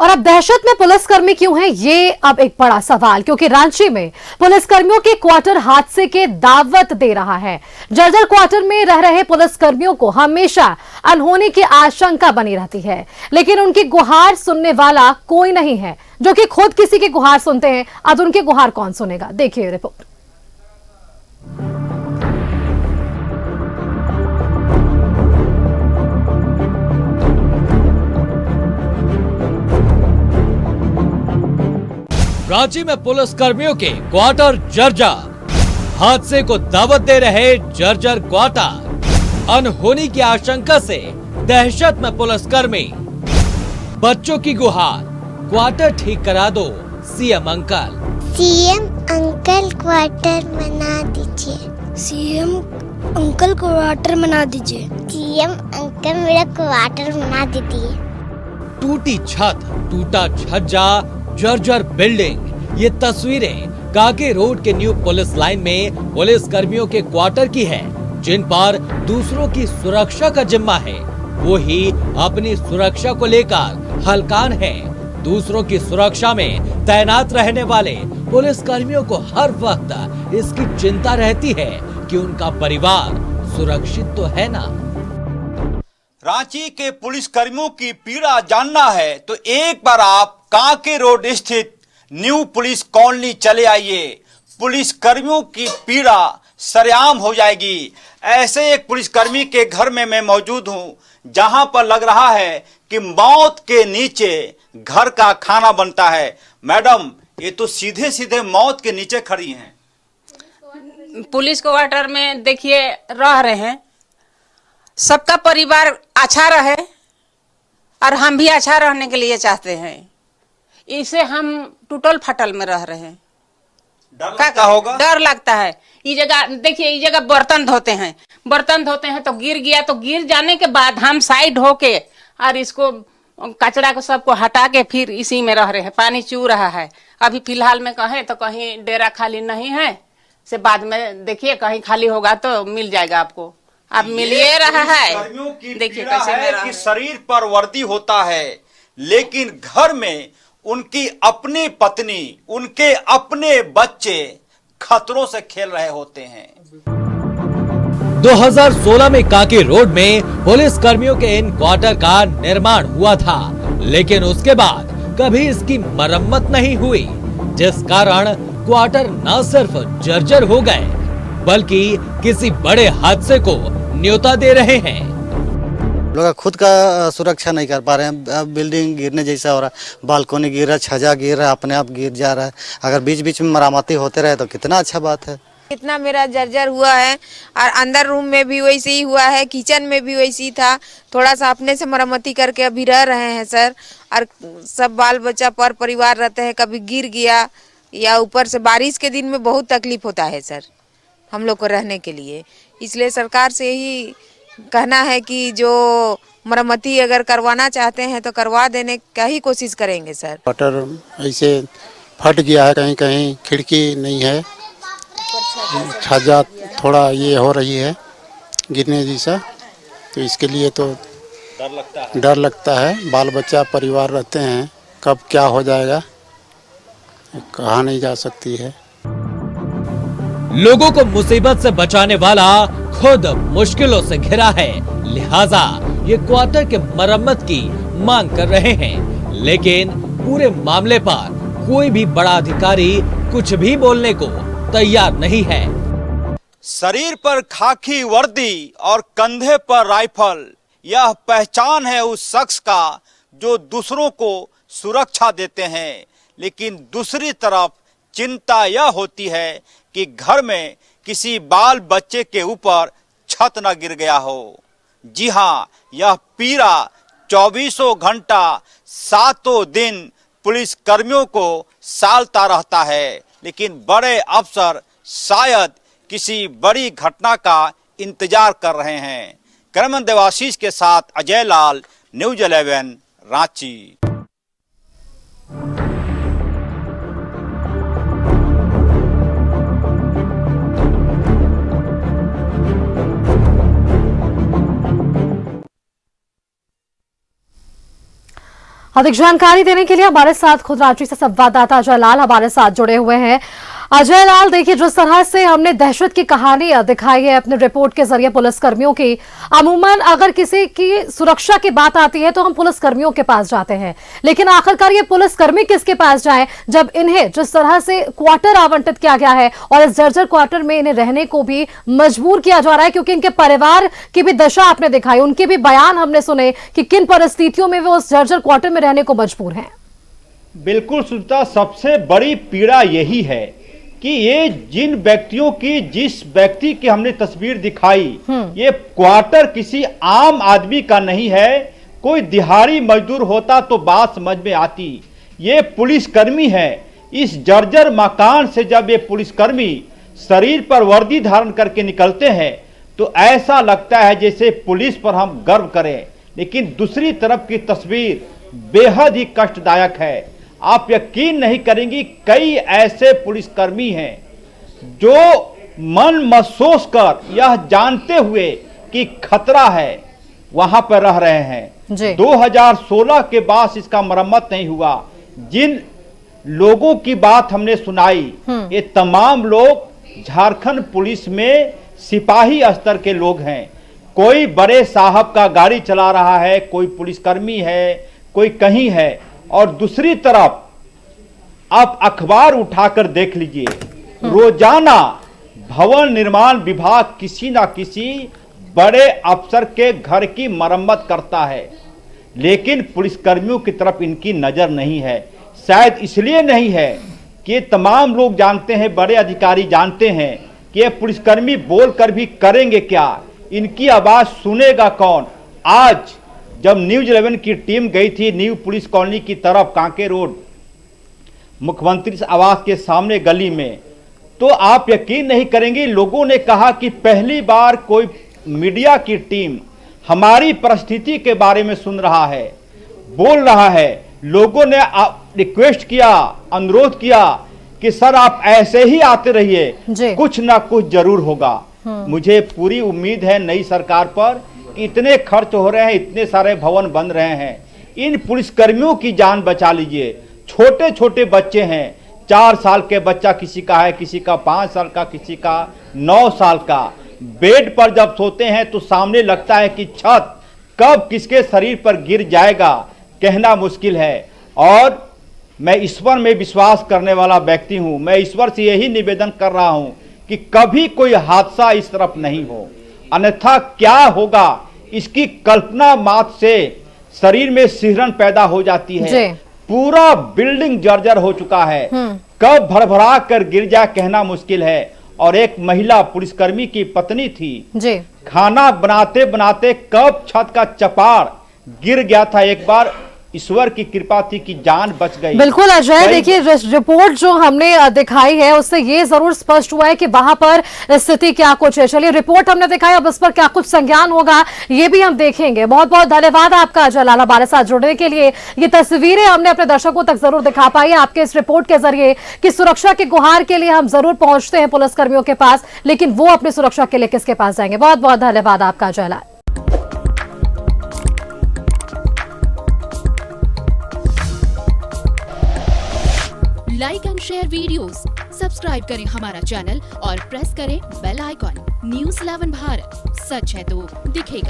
और अब दहशत में पुलिसकर्मी क्यों हैं, ये अब एक बड़ा सवाल, क्योंकि रांची में पुलिसकर्मियों के क्वार्टर हादसे के दावत दे रहा है। जर्जर क्वार्टर में रह रहे पुलिसकर्मियों को हमेशा अनहोनी की आशंका बनी रहती है, लेकिन उनकी गुहार सुनने वाला कोई नहीं है। जो कि खुद किसी की गुहार सुनते हैं, अब उनकी गुहार कौन सुनेगा? देखिए रिपोर्ट। रांची में पुलिसकर्मियों के क्वार्टर जर्जर, हादसे को दावत दे रहे जर्जर क्वार्टर, अनहोनी की आशंका से दहशत में पुलिसकर्मी, बच्चों की गुहार, क्वार्टर ठीक करा दो CM uncle. CM uncle quarter बना दीजिए। सीएम अंकल क्वार्टर बना दीजिए। सीएम अंकल मेरा क्वार्टर बना दीजिए। टूटी छत, टूटा छज्जा, जर्जर बिल्डिंग, ये तस्वीरें काके रोड के न्यू पुलिस लाइन में पुलिस कर्मियों के क्वार्टर की है, जिन पर दूसरों की सुरक्षा का जिम्मा है। वो ही अपनी सुरक्षा को लेकर हलकान है। दूसरों की सुरक्षा में तैनात रहने वाले पुलिस कर्मियों को हर वक्त इसकी चिंता रहती है कि उनका परिवार सुरक्षित तो है ना। रांची के पुलिस कर्मियों की पीड़ा जानना है तो एक बार आप कांके रोड स्थित न्यू पुलिस कॉलोनी चले आइए। पुलिस कर्मियों की पीड़ा सरेआम हो जाएगी। ऐसे एक पुलिसकर्मी के घर में मैं मौजूद हूं, जहां पर लग रहा है कि मौत के नीचे घर का खाना बनता है। मैडम, ये तो सीधे सीधे मौत के नीचे खड़ी हैं। पुलिस क्वार्टर में देखिए रह रहे हैं, सबका परिवार अच्छा रहे और हम भी अच्छा रहने के लिए चाहते हैं। इसे हम टूटल फटल में रह रहे हैं। डर लगता होगा? डर लगता है। ये जगह देखिए, ये जगह बर्तन धोते हैं, बर्तन धोते हैं तो गिर गया, तो गिर जाने के बाद हम साइड होके और इसको कचरा को सबको हटा के फिर इसी में रह रहे हैं। पानी चू रहा है। अभी फिलहाल में कहें तो कहीं डेरा खाली नहीं है, से बाद में देखिए कहीं खाली होगा तो मिल जाएगा आपको। अब मिलिए रहा है। देखिए कैसे है कि शरीर पर वर्दी होता है, लेकिन घर में उनकी अपनी पत्नी, उनके अपने बच्चे खतरों से खेल रहे होते हैं। 2016 में काके रोड में पुलिस कर्मियों के इन क्वार्टर का निर्माण हुआ था, लेकिन उसके बाद कभी इसकी मरम्मत नहीं हुई, जिस कारण क्वार्टर न सिर्फ जर्जर हो गए बल्कि किसी बड़े हादसे को न्योता दे रहे हैं। लोग खुद का सुरक्षा नहीं कर पा रहे हैं। बिल्डिंग गिरने जैसा हो रहा है, बालकोनी गिर रहा है, छज्जा गिर रहा है, अपने आप गिर जा रहा है। अगर बीच बीच में मरामती होते रहे तो कितना अच्छा बात है। इतना मेरा जर्जर हुआ है और अंदर रूम में भी वैसे ही हुआ है, किचन में भी वैसे ही था। थोड़ा सा अपने से मरम्मती करके अभी रह रहे हैं सर। और सब बाल बच्चा पर परिवार रहते हैं, कभी गिर गया या ऊपर से बारिश के दिन में बहुत तकलीफ होता है सर हम लोग को रहने के लिए। इसलिए सरकार से यही कहना है कि जो मरम्मती अगर करवाना चाहते हैं तो करवा देने का ही कोशिश करेंगे सर। क्वार्टर ऐसे फट गया है, कहीं कहीं खिड़की नहीं है, छज्जा थोड़ा ये हो रही है गिरने जैसा, तो इसके लिए तो डर लगता है। बाल बच्चा परिवार रहते हैं, कब क्या हो जाएगा कहा नहीं जा सकती है। लोगों को मुसीबत से बचाने वाला खुद मुश्किलों से घिरा है, लिहाजा ये क्वार्टर के मरम्मत की मांग कर रहे हैं। लेकिन पूरे मामले पर कोई भी बड़ा अधिकारी कुछ भी बोलने को तैयार नहीं है। शरीर पर खाकी वर्दी और कंधे पर राइफल, यह पहचान है उस शख्स का जो दूसरों को सुरक्षा देते हैं। लेकिन दूसरी तरफ चिंता यह होती है कि घर में किसी बाल बच्चे के ऊपर छत न गिर गया हो। जी हाँ, यह पीड़ा 24 घंटा 7 दिन पुलिस कर्मियों को सालता रहता है। लेकिन बड़े अफसर शायद किसी बड़ी घटना का इंतजार कर रहे हैं। करमन देवाशीष के साथ अजय लाल, न्यूज़ 11 रांची। अधिक जानकारी देने के लिए हमारे साथ खुद रांची से संवाददाता अजय लाल हमारे साथ जुड़े हुए हैं। अजय लाल, देखिए जिस तरह से हमने दहशत की कहानी दिखाई है अपने रिपोर्ट के जरिए पुलिस कर्मियों की, अमूमन अगर किसी की सुरक्षा की बात आती है तो हम पुलिस कर्मियों के पास जाते हैं, लेकिन आखिरकार ये पुलिस कर्मी किसके पास जाएं जब इन्हें जिस तरह से क्वार्टर आवंटित किया गया है और इस जर्जर क्वार्टर में इन्हें रहने को भी मजबूर किया जा रहा है, क्योंकि इनके परिवार की भी दशा आपने दिखाई, उनके भी बयान हमने सुने कि किन परिस्थितियों में वे उस जर्जर क्वार्टर में रहने को मजबूर हैं। बिल्कुल सुनीता, सबसे बड़ी पीड़ा यही है कि ये जिन व्यक्तियों की, जिस व्यक्ति की हमने तस्वीर दिखाई, ये क्वार्टर किसी आम आदमी का नहीं है। कोई दिहाड़ी मजदूर होता तो बात समझ में आती। ये पुलिसकर्मी है। इस जर्जर मकान से जब ये पुलिसकर्मी शरीर पर वर्दी धारण करके निकलते हैं तो ऐसा लगता है जैसे पुलिस पर हम गर्व करें, लेकिन दूसरी तरफ की तस्वीर बेहद ही कष्टदायक है। आप यकीन नहीं करेंगी, कई ऐसे पुलिसकर्मी हैं जो मन महसूस कर, यह जानते हुए कि खतरा है, वहां पर रह रहे हैं। 2016 के बाद इसका मरम्मत नहीं हुआ। जिन लोगों की बात हमने सुनाई, ये तमाम लोग झारखंड पुलिस में सिपाही स्तर के लोग हैं। कोई बड़े साहब का गाड़ी चला रहा है, कोई पुलिसकर्मी है, कोई कहीं है। और दूसरी तरफ आप अखबार उठाकर देख लीजिए, रोजाना भवन निर्माण विभाग किसी ना किसी बड़े अफसर के घर की मरम्मत करता है, लेकिन पुलिसकर्मियों की तरफ इनकी नजर नहीं है। शायद इसलिए नहीं है कि तमाम लोग जानते हैं, बड़े अधिकारी जानते हैं कि ये पुलिसकर्मी बोलकर भी करेंगे क्या, इनकी आवाज सुनेगा कौन। आज जब न्यूज 11 की टीम गई थी न्यू पुलिस कॉलोनी की तरफ, कांके रोड मुख्यमंत्री आवास के सामने गली में, तो आप यकीन नहीं करेंगे, लोगों ने कहा कि पहली बार कोई मीडिया की टीम हमारी परिस्थिति के बारे में सुन रहा है, बोल रहा है। लोगों ने रिक्वेस्ट किया, अनुरोध किया कि सर आप ऐसे ही आते रहिए, कुछ ना कुछ जरूर होगा। मुझे पूरी उम्मीद है नई सरकार पर, इतने खर्च हो रहे हैं, इतने सारे भवन बन रहे हैं, इन पुलिसकर्मियों की जान बचा लीजिए। छोटे छोटे बच्चे हैं, 4 साल के बच्चा किसी का है, किसी का 5 साल का, किसी का 9 साल का। बेड पर जब सोते हैं तो सामने लगता है कि छत कब किसके शरीर पर गिर जाएगा, कहना मुश्किल है। और मैं ईश्वर में विश्वास करने वाला व्यक्ति हूं, मैं ईश्वर से यही निवेदन कर रहा हूं कि कभी कोई हादसा इस तरफ नहीं हो, अन्यथा क्या होगा इसकी कल्पना मात्र से शरीर में सिहरन पैदा हो जाती है। पूरा बिल्डिंग जर्जर हो चुका है, कब भड़भड़ा कर गिर जाए कहना मुश्किल है। और एक महिला पुलिसकर्मी की पत्नी थी, खाना बनाते बनाते कब छत का चपाड़ गिर गया था, एक बार ईश्वर की कृपा थी कि जान बच गई। बिल्कुल अजय, देखिए रिपोर्ट जो हमने दिखाई है उससे ये जरूर स्पष्ट हुआ है कि वहां पर स्थिति क्या कुछ है। चलिए रिपोर्ट हमने दिखाई, अब इस पर क्या कुछ संज्ञान होगा ये भी हम देखेंगे। बहुत बहुत धन्यवाद आपका अजय लाल हमारे साथ जुड़ने के लिए। ये तस्वीरें हमने अपने दर्शकों तक जरूर दिखा पाई आपके इस रिपोर्ट के जरिए कि सुरक्षा की गुहार के लिए हम जरूर पहुंचते हैं पुलिसकर्मियों के पास, लेकिन वो अपनी सुरक्षा के लिए किसके पास जाएंगे। बहुत बहुत धन्यवाद आपका Ajay Lal. Like and share videos, subscribe करें हमारा चैनल और प्रेस करें बेल आइकॉन। न्यूज़ 11 भारत, सच है तो दिखेगा।